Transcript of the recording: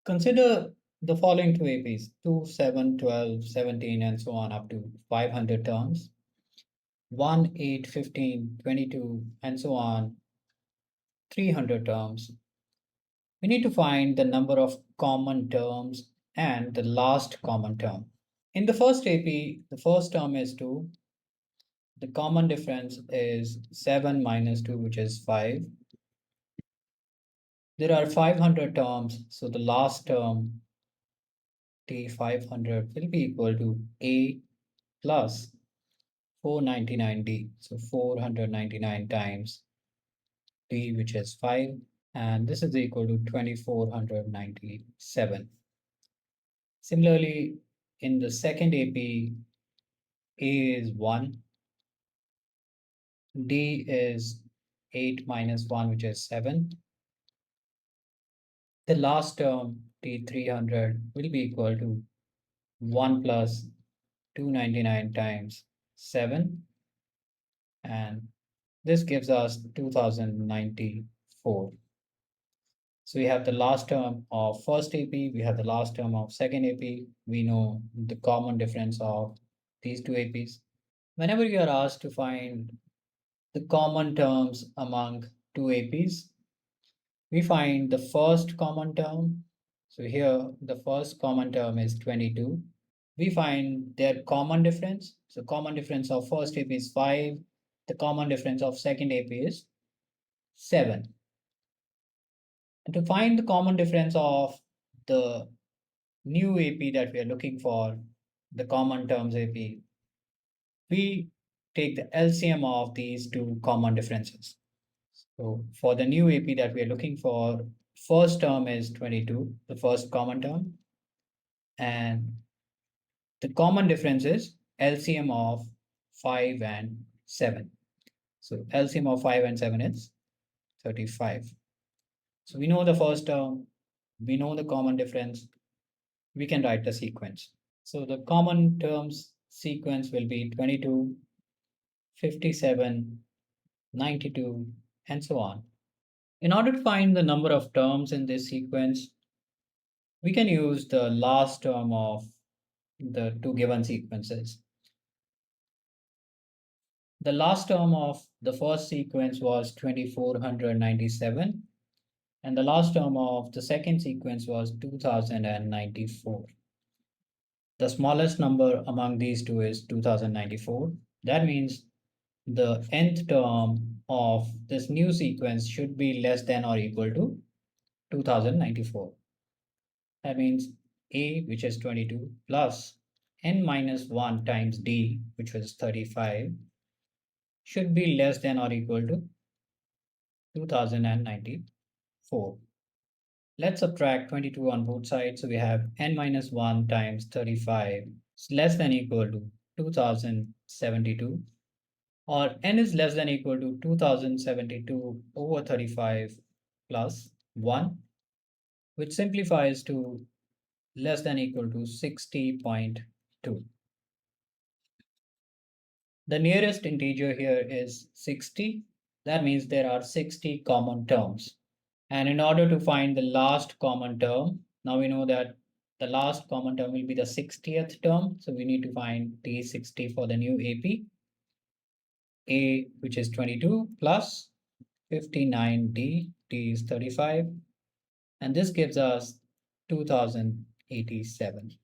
Consider the following two APs, 2, 7, 12, 17, and so on up to 500 terms, 1, 8, 15, 22, and so on, 300 terms. We need to find the number of common terms and the last common term. In the first AP, the first term is 2. The common difference is 7 minus 2, which is 5. There are 500 terms, so the last term, T500, will be equal to A plus 499D. So 499 times D, which is 5. And this is equal to 2497. Similarly, in the second AP, A is 1, D is 8 minus 1, which is 7. The last term, T300, will be equal to 1 plus 299 times 7. And this gives us 2094. So we have the last term of first AP, we have the last term of second AP. We know the common difference of these two APs. Whenever you are asked to find the common terms among two APs, we find the first common term. So here the first common term is 22. We find their common difference. So common difference of first AP is 5. The common difference of second AP is 7. And to find the common difference of the new AP that we are looking for, the common terms AP, we take the LCM of these two common differences. So for the new AP that we are looking for, first term is 22, the first common term, and the common difference is LCM of 5 and 7. So LCM of 5 and 7 is 35. So we know the first term, we know the common difference, we can write the sequence. So the common terms sequence will be 22, 57, 92, and so on. In order to find the number of terms in this sequence, we can use the last term of the two given sequences. The last term of the first sequence was 2497, and the last term of the second sequence was 2094. The smallest number among these two is 2094. That means the nth term of this new sequence should be less than or equal to 2094. That means A, which is 22, plus n minus 1 times D, which was 35, should be less than or equal to 2094. Let's subtract 22 on both sides. So we have n minus 1 times 35 is less than equal to 2072, or n is less than equal to 2072 over 35 plus 1, which simplifies to less than equal to 60.2. The nearest integer here is 60. That means there are 60 common terms. And in order to find the last common term, now we know that the last common term will be the 60th term. So we need to find T60 for the new AP. A, which is 22, plus 59D, D is 35. And this gives us 2087.